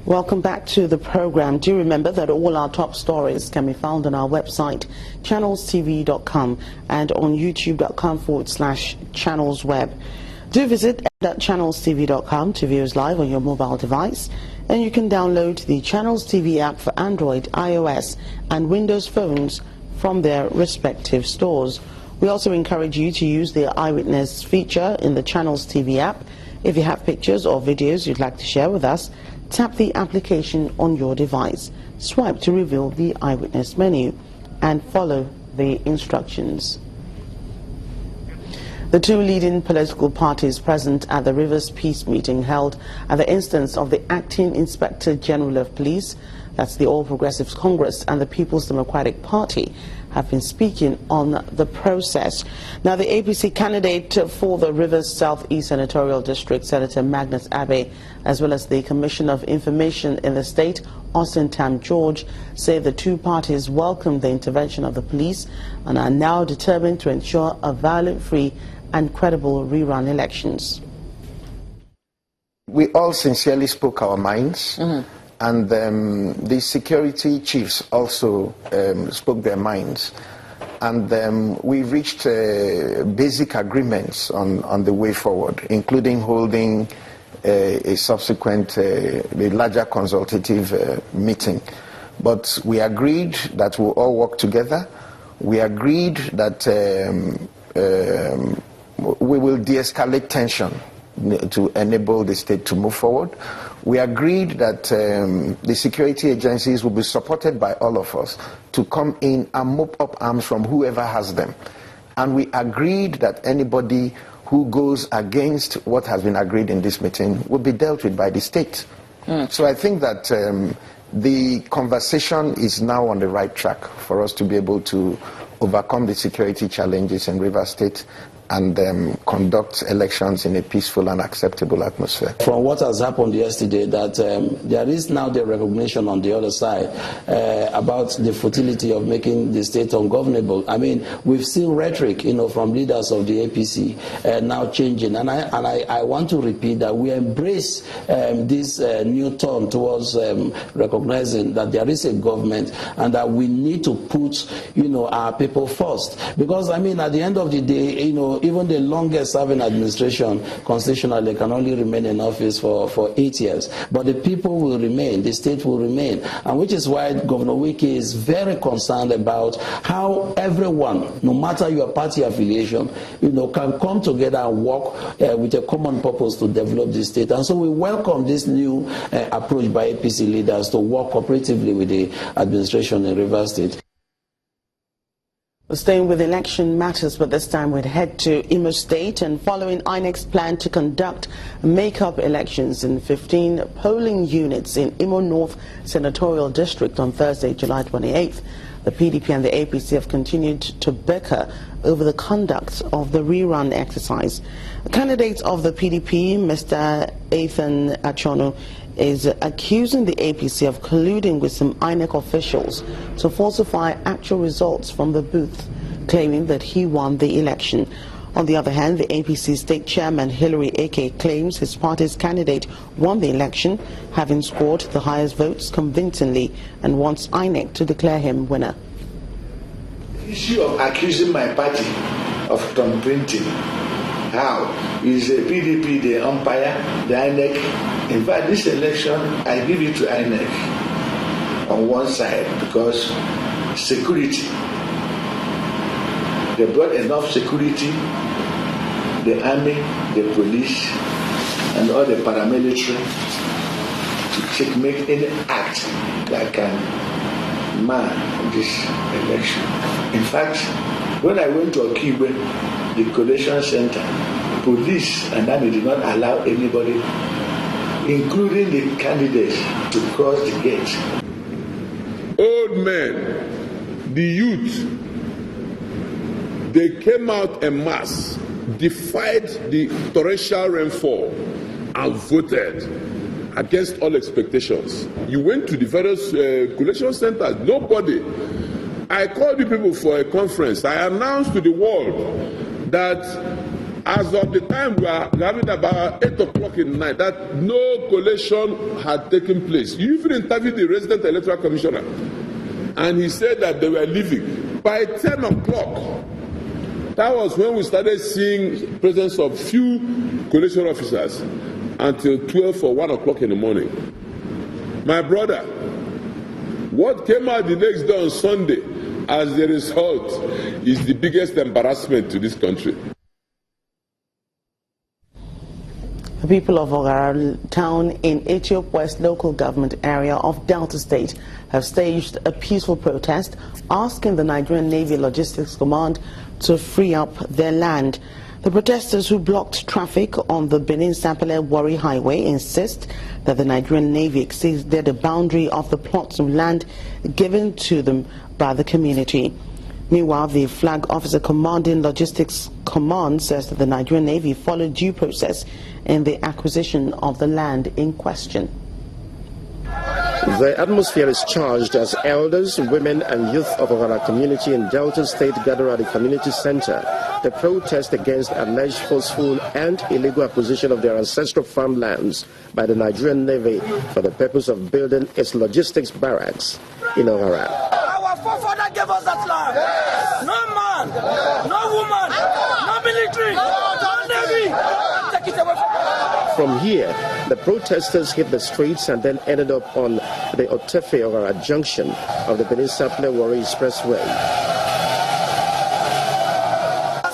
Welcome back to the program. Do remember that all our top stories can be found on our website, channelstv.com, and on youtube.com/channelsweb. Do visit channelstv.com to view us live on your mobile device, and you can download the Channels TV app for Android, iOS, and Windows phones from their respective stores. We also encourage you to use the Eyewitness feature in the Channels TV app. If you have pictures or videos you'd like to share with us, tap the application on your device, swipe to reveal the Eyewitness menu, and follow the instructions. The two leading political parties present at the Rivers Peace meeting held at the instance of the Acting Inspector General of Police, that's the All Progressives Congress and the People's Democratic Party, have been speaking on the process. Now, the APC candidate for the Rivers Southeast Senatorial District, Senator Magnus Abe, as well as the Commissioner of Information in the state, Austin Tam George, say the two parties welcome the intervention of the police and are now determined to ensure a violent-free and credible rerun elections. We all sincerely spoke our minds. And the security chiefs also spoke their minds. And we reached basic agreements on the way forward, including holding a subsequent, a larger consultative meeting. But we agreed that we'll all work together. We agreed that we will de-escalate tension to enable the state to move forward. We agreed that the security agencies will be supported by all of us to come in and mop up arms from whoever has them. And we agreed that anybody who goes against what has been agreed in this meeting will be dealt with by the state. So I think that the conversation is now on the right track for us to be able to overcome the security challenges in Rivers State and conduct elections in a peaceful and acceptable atmosphere. From what has happened yesterday, that there is now the recognition on the other side about the futility of making the state ungovernable. I mean, we've seen rhetoric, from leaders of the APC now changing, and I want to repeat that we embrace this new turn towards recognizing that there is a government and that we need to put, our people first. Because I mean, at the end of the day, even the longest serving administration constitutionally can only remain in office for 8 years. But the people will remain, the state will remain. And which is why Governor Wike is very concerned about how everyone, no matter your party affiliation, can come together and work with a common purpose to develop the state. And so we welcome this new approach by APC leaders to work cooperatively with the administration in Rivers State. We're staying with election matters, but this time we'd head to Imo State, and following INEC's plan to conduct make-up elections in 15 polling units in Imo North Senatorial District on Thursday, July 28th, the PDP and the APC have continued to bicker over the conduct of the rerun exercise. The candidate of the PDP, Mr. Ethan Achono, is accusing the APC of colluding with some INEC officials to falsify actual results from the booth, claiming that he won the election. On the other hand, the APC state chairman Hilary Eke claims his party's candidate won the election, having scored the highest votes convincingly, and wants INEC to declare him winner. The issue of accusing my party of thumb printing, how is the PDP the umpire, the INEC? In fact, this election, I give it to INEC on one side because security. They brought enough security, the army, the police, and all the paramilitary to make any act that can mar this election. In fact, when I went to Okibe, the collation center, police and army did not allow anybody, including the candidates, to cross the gate. Old men, the youth, they came out en masse, defied the torrential rainfall, and voted against all expectations. You went to the various collation centers, nobody. I called the people for a conference. I announced to the world that As of the time we are having about 8 o'clock in the night, that no collation had taken place. You even interviewed the resident electoral commissioner, and he said that they were leaving. By 10 o'clock, that was when we started seeing presence of few collation officers until 12 or 1 o'clock in the morning. My brother, what came out the next day on Sunday as the result is the biggest embarrassment to this country. The people of Oghara town in Etiop West local government area of Delta State have staged a peaceful protest asking the Nigerian Navy Logistics Command to free up their land. The protesters, who blocked traffic on the Benin-Sapele-Warri Highway, insist that the Nigerian Navy exceeded the boundary of the plots of land given to them by the community. Meanwhile, the flag officer commanding Logistics Command says that the Nigerian Navy followed due process in the acquisition of the land in question. The atmosphere is charged as elders, women and youth of Oghara community in Delta State gather at the community center to protest against alleged forceful and illegal acquisition of their ancestral farmlands by the Nigerian Navy for the purpose of building its logistics barracks in Oghara. Our forefather gave us that land. Yes. No man, no woman, no military, no navy. Take it away from us. From here, the protesters hit the streets and then ended up on the Otefe-Oghara junction of the Benin-Sapele-Warri Expressway.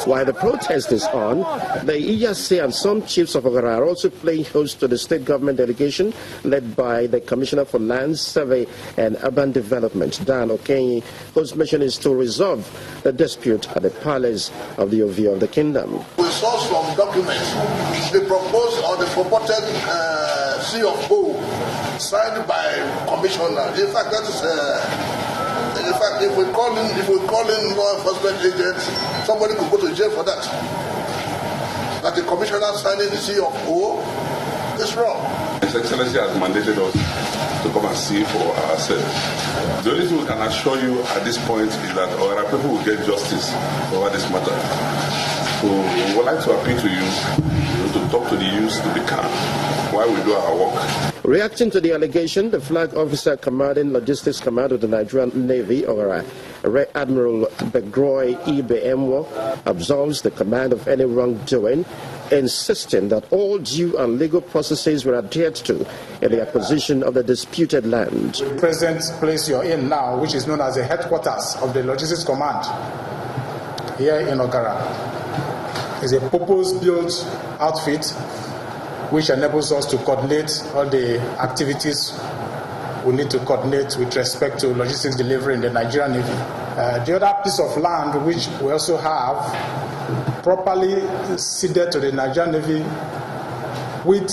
While the protest is on, the Iyase and some chiefs of Oghara are also playing host to the state government delegation led by the Commissioner for Land Survey and Urban Development, Dan Okenyi, whose mission is to resolve the dispute at the palace of the Ovio of the Kingdom. We saw some documents, the proposed or the purported C of O signed by Commissioner. In fact, that is in fact, if we call in law enforcement agents, somebody could go to jail for that. That the commissioner signing the C of O is wrong. His Excellency has mandated us to come and see for ourselves. The only thing we can assure you at this point is that our people will get justice over this matter. So we would like to appeal to you to talk to the youth to be calm while we do our work. Reacting to the allegation, the flag officer commanding Logistics Command of the Nigerian Navy, or Rear Admiral Begroy Ibe Emwo, absolves the command of any wrongdoing, insisting that all due and legal processes were adhered to in the acquisition of the disputed land. The present place you're in now, which is known as the headquarters of the Logistics Command here in Oghara, is a purpose-built outfit which enables us to coordinate all the activities we need to coordinate with respect to logistics delivery in the Nigerian Navy. The other piece of land which we also have properly ceded to the Nigerian Navy with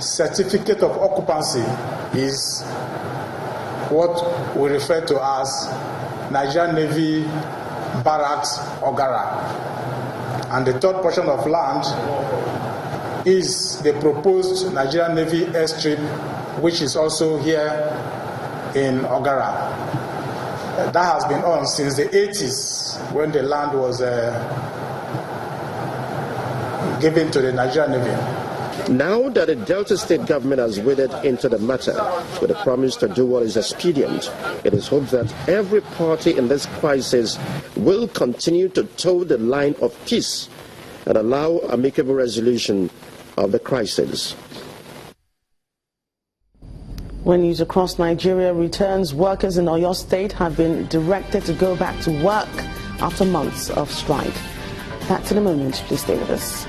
certificate of occupancy is what we refer to as Nigerian Navy Barracks Oghara. And the third portion of land is the proposed Nigerian Navy airstrip, which is also here in Oghara. That has been on since the 80s when the land was given to the Nigerian Navy. Now that the Delta State government has waded into the matter with a promise to do what is expedient, it is hoped that every party in this crisis will continue to toe the line of peace and allow amicable resolution of the crisis. When news across Nigeria returns, workers in Imo State have been directed to go back to work after months of strike. That's in a moment. Please stay with us.